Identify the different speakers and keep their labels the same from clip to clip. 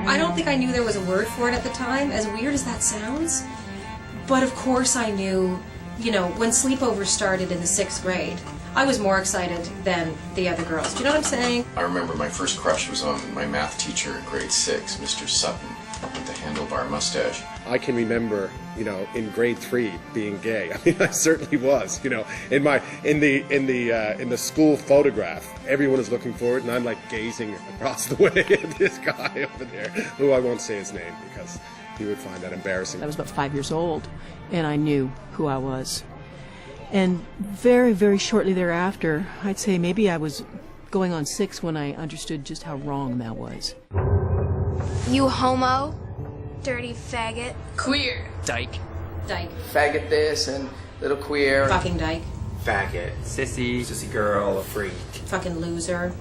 Speaker 1: I don't think I knew there was a word for it at the time, as weird as that sounds. But of course I knew, you know, when sleepovers started in the 6th grade, I was more excited than the other girls. Do you know what I'm saying?
Speaker 2: I remember my first crush was on my math teacher in grade 6, Mr. Sutton, with the handlebar mustache.
Speaker 3: I can remember, you know, in grade 3 being gay. I mean, I certainly was. You know, in the school photograph, everyone is looking forward, and I'm like gazing across the way at this guy over there, who I won't say his name because he would find that embarrassing.
Speaker 4: I was about 5 years old, and I knew who I was. And very, very shortly thereafter, I'd say maybe I was going on 6 when I understood just how wrong that was.
Speaker 5: You homo, dirty faggot,
Speaker 6: queer, dyke,
Speaker 7: faggot this and little queer,
Speaker 1: fucking dyke,
Speaker 8: faggot, sissy girl, freak,
Speaker 1: fucking loser.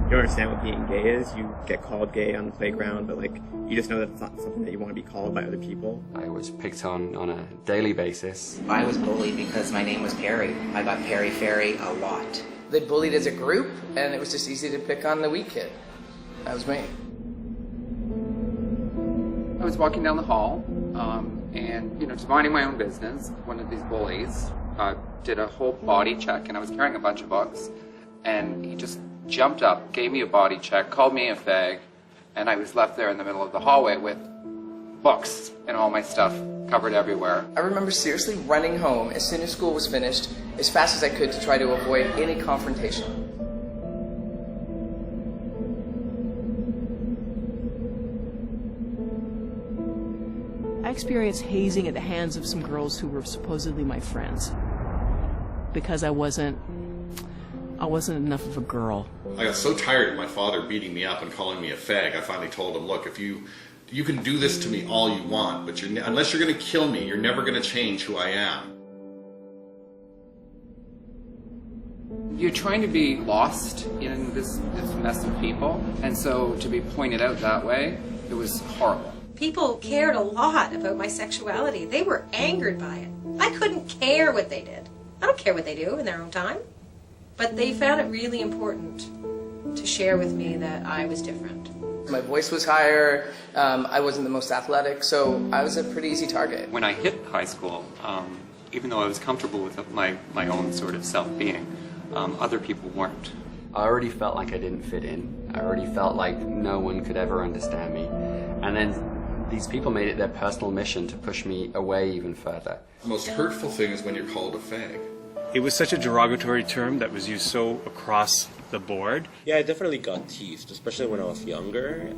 Speaker 9: You don't understand what being gay is. You get called gay on the playground, but like you just know that it's not something that you want to be called by other people.
Speaker 10: I was picked on a daily basis.
Speaker 8: I was bullied because my name was Perry. I got Perry Fairy a lot.
Speaker 7: They bullied as a group, and it was just easy to pick on the weak kid. That was me.
Speaker 11: I was walking down the hall, and, you know, just minding my own business. One of these bullies did a whole body check, and I was carrying a bunch of books, and he just jumped up, gave me a body check, called me a fag, and I was left there in the middle of the hallway with books and all my stuff covered everywhere.
Speaker 7: I remember seriously running home as soon as school was finished, as fast as I could to try to avoid any confrontation.
Speaker 4: I experienced hazing at the hands of some girls who were supposedly my friends because I wasn't enough of a girl.
Speaker 12: I got so tired of my father beating me up and calling me a fag, I finally told him, look, if you can do this to me all you want, but unless you're going to kill me, you're never going to change who I am.
Speaker 11: You're trying to be lost in this mess of people, and so to be pointed out that way, it was horrible.
Speaker 1: People cared a lot about my sexuality. They were angered by it. I couldn't care what they did. I don't care what they do in their own time. But they found it really important to share with me that I was different.
Speaker 7: My voice was higher, I wasn't the most athletic, so I was a pretty easy target.
Speaker 10: When I hit high school, even though I was comfortable with my own sort of self-being, other people weren't. I already felt like I didn't fit in. I already felt like no one could ever understand me. And then these people made it their personal mission to push me away even further.
Speaker 12: The most hurtful thing is when you're called a fag.
Speaker 13: It was such a derogatory term that was used so across the board.
Speaker 14: Yeah, I definitely got teased, especially when I was younger.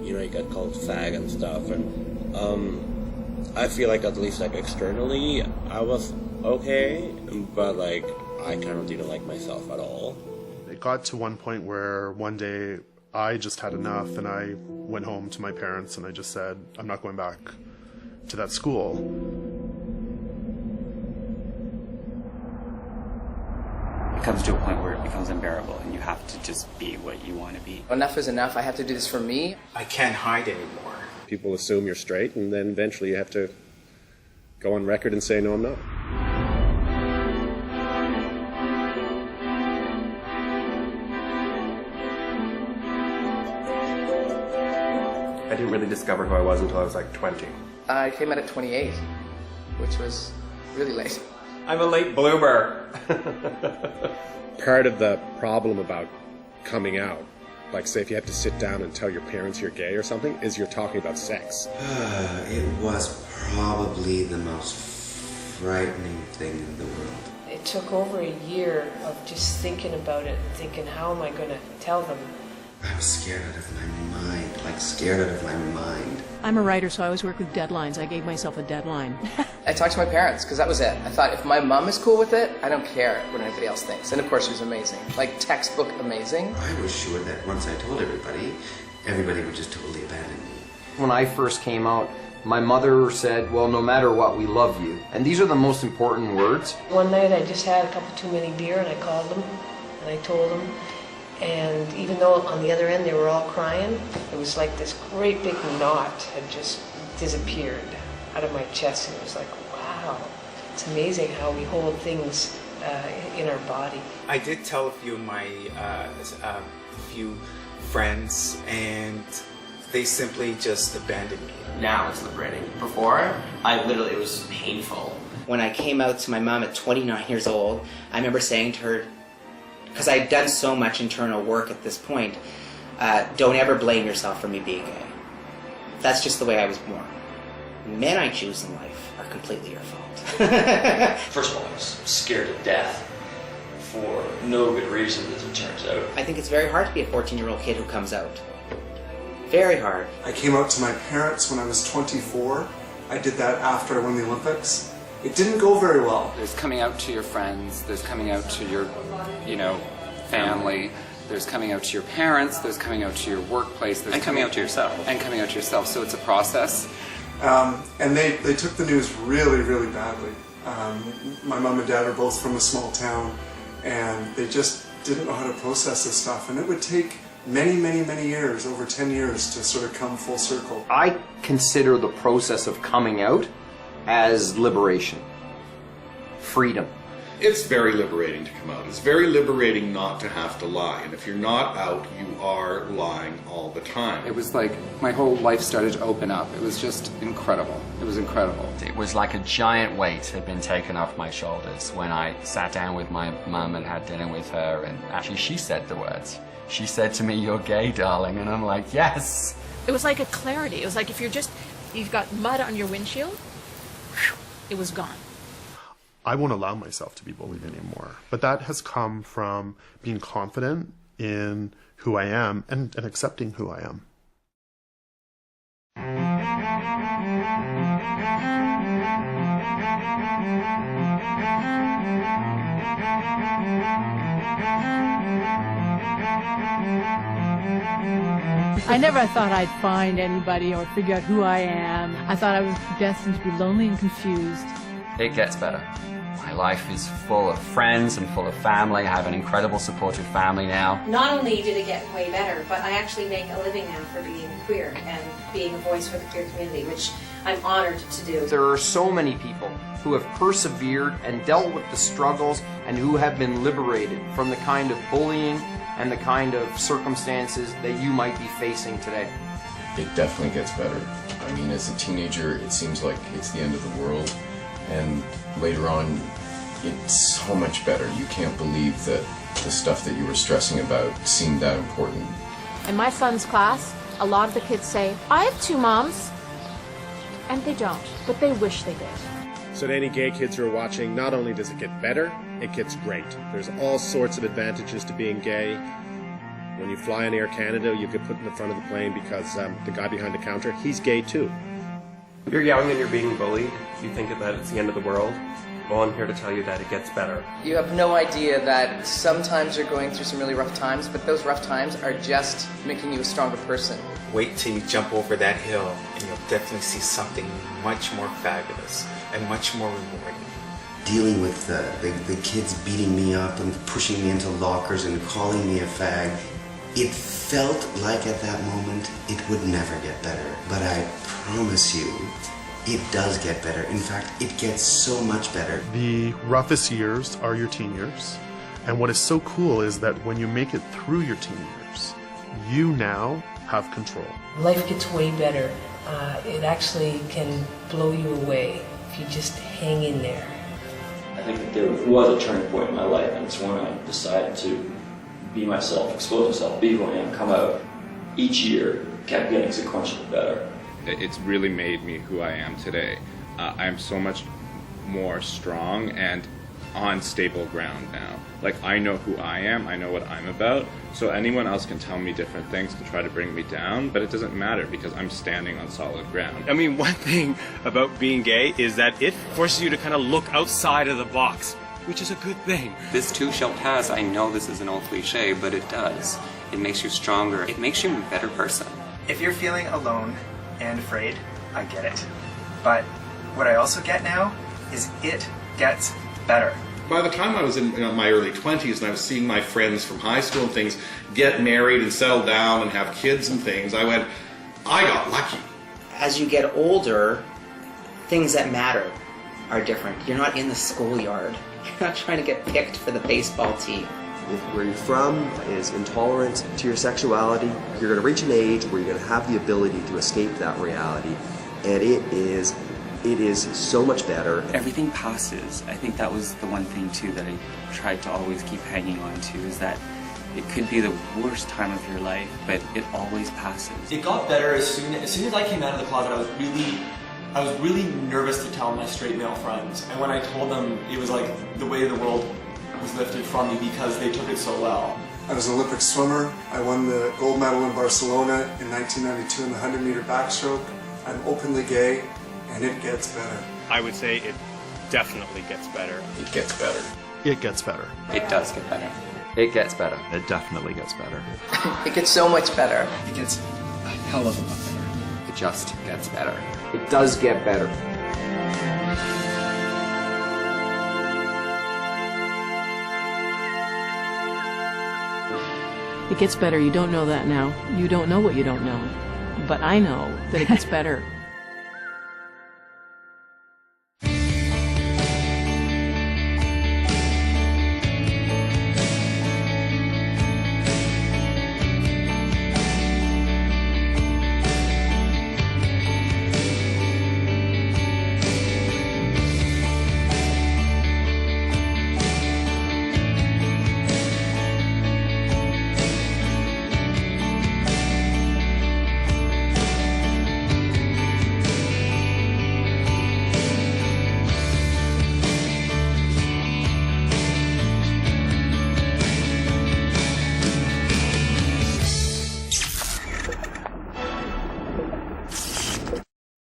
Speaker 14: You know, you got called fag and stuff, and I feel like at least like externally, I was okay, but like I kind of didn't like myself at all.
Speaker 15: It got to one point where one day I just had enough, and I went home to my parents and I just said, I'm not going back to that school.
Speaker 16: It comes to a point where it becomes unbearable and you have to just be what you want to be.
Speaker 7: Enough is enough. I have to do this for me.
Speaker 8: I can't hide anymore.
Speaker 3: People assume you're straight, and then eventually you have to go on record and say, no, I'm not.
Speaker 9: I didn't really discover who I was until I was like 20.
Speaker 7: I came out at 28, which was really late.
Speaker 9: I'm a late bloomer.
Speaker 3: Part of the problem about coming out, like say if you have to sit down and tell your parents you're gay or something, is you're talking about sex.
Speaker 17: It was probably the most frightening thing in the world.
Speaker 18: It took over a year of just thinking about it and thinking, how am I going to tell them?
Speaker 17: I was scared out of my mind, like scared out of my mind.
Speaker 4: I'm a writer, so I always work with deadlines. I gave myself a deadline.
Speaker 7: I talked to my parents, because that was it. I thought, if my mom is cool with it, I don't care what anybody else thinks. And of course, she was amazing. Like, textbook amazing.
Speaker 17: I was sure that once I told everybody would just totally abandon me.
Speaker 9: When I first came out,
Speaker 6: My mother said, well, no matter what, we love you. And these are the most important words.
Speaker 18: One night I just had a couple too many beer and I called them and I told them. And even though on the other end they were all crying, it was like this great big knot had just disappeared out of my chest. And it was like, wow, it's amazing how we hold things in our body.
Speaker 19: I did tell a few of my few friends, and they simply just abandoned me.
Speaker 8: Now it's liberating. Before, it was painful. When I came out to my mom at 29 years old, I remember saying to her, because I'd done so much internal work at this point, don't ever blame yourself for me being gay. That's just the way I was born. Men I choose in life are completely your fault.
Speaker 20: First of all, I was scared to death for no good reason, as it turns out.
Speaker 8: I think it's very hard to be a 14-year-old kid who comes out. Very hard.
Speaker 21: I came out to my parents when I was 24. I did that after I won the Olympics. It didn't go very well.
Speaker 11: There's coming out to your friends, there's coming out to your, family, there's coming out to your parents, there's coming out to your workplace.
Speaker 10: And coming out to yourself.
Speaker 11: And coming out to yourself, so it's a process.
Speaker 21: And they took the news really, really badly. My mom and dad are both from a small town, and they just didn't know how to process this stuff. And it would take many, many, many years, over 10 years, to sort of come full circle.
Speaker 6: I consider the process of coming out as liberation, freedom.
Speaker 12: It's very liberating to come out. It's very liberating not to have to lie. And if you're not out, you are lying all the time.
Speaker 11: It was like my whole life started to open up. It was just incredible. It was incredible.
Speaker 10: It was like a giant weight had been taken off my shoulders when I sat down with my mum and had dinner with her, and actually she said the words. She said to me, "You're gay, darling," and I'm like, yes.
Speaker 22: It was like a clarity. It was like if you've got mud on your windshield, it was gone.
Speaker 15: I won't allow myself to be bullied anymore. But that has come from being confident in who I am and accepting who I am.
Speaker 23: I never thought I'd find anybody or figure out who I am. I thought I was destined to be lonely and confused.
Speaker 10: It gets better. My life is full of friends and full of family. I have an incredible supportive family now.
Speaker 1: Not only did it get way better, but I actually make a living now for being queer and being a voice for the queer community, which I'm honored to do.
Speaker 6: There are so many people who have persevered and dealt with the struggles and who have been liberated from the kind of bullying and the kind of circumstances that you might be facing today.
Speaker 2: It definitely gets better. I mean, as a teenager, it seems like it's the end of the world. And later on, it's so much better. You can't believe that the stuff that you were stressing about seemed that important.
Speaker 22: In my son's class, a lot of the kids say, I have 2 moms. And they don't, but they wish they did.
Speaker 3: So to any gay kids who are watching, not only does it get better, it gets great. There's all sorts of advantages to being gay. When you fly on Air Canada, you get put in the front of the plane because the guy behind the counter, he's gay too.
Speaker 24: If you're young and you're being bullied, you think that it's the end of the world. Well, I'm here to tell you that it gets better.
Speaker 7: You have no idea that sometimes you're going through some really rough times, but those rough times are just making you a stronger person.
Speaker 19: Wait till you jump over that hill, and you'll definitely see something much more fabulous and much more rewarding.
Speaker 17: Dealing with the kids beating me up and pushing me into lockers and calling me a fag, it felt like at that moment it would never get better. But I promise you, it does get better. In fact, it gets so much better.
Speaker 15: The roughest years are your teen years. And what is so cool is that when you make it through your teen years, you now have control.
Speaker 18: Life gets way better. It actually can blow you away if you just hang in there.
Speaker 20: I think that there was a turning point in my life, and it's when I decided to be myself, expose myself, be who I am, come out. Each year kept getting sequentially better.
Speaker 25: It's really made me who I am today. I am so much more strong and on stable ground now. Like, I know who I am, I know what I'm about, so anyone else can tell me different things to try to bring me down, but it doesn't matter because I'm standing on solid ground.
Speaker 13: I mean, one thing about being gay is that it forces you to kind of look outside of the box, which is a good thing.
Speaker 10: This too shall pass. I know this is an old cliche, but it does. It makes you stronger. It makes you a better person.
Speaker 26: If you're feeling alone and afraid, I get it.
Speaker 4: But what I also get now is it gets better.
Speaker 12: By the time I was in my early 20s and I was seeing my friends from high school and things get married and settle down and have kids and things, I went, I got lucky.
Speaker 8: As you get older, things that matter are different. You're not in the schoolyard. You're not trying to get picked for the baseball team.
Speaker 5: If where you're from is intolerant to your sexuality, you're going to reach an age where you're going to have the ability to escape that reality, and it is so much better.
Speaker 9: Everything passes. I think that was the one thing too that I tried to always keep hanging on to, is that it could be the worst time of your life, but it always passes.
Speaker 14: It got better as soon as I came out of the closet. I was really nervous to tell my straight male friends, and when I told them, it was like the weight of the world was lifted from me because they took it so well.
Speaker 21: I was an Olympic swimmer. I won the gold medal in Barcelona in 1992 in the 100-meter backstroke. I'm openly gay, and it gets better.
Speaker 13: I would say it definitely gets better.
Speaker 2: It gets better.
Speaker 15: It gets better.
Speaker 6: It does get better.
Speaker 24: It gets better.
Speaker 15: It definitely gets better.
Speaker 7: It gets so much better.
Speaker 4: It gets a hell of a lot better.
Speaker 6: It just gets better. It does get better.
Speaker 16: It gets better. You don't know that now. You don't know what you don't know. But I know that it gets better.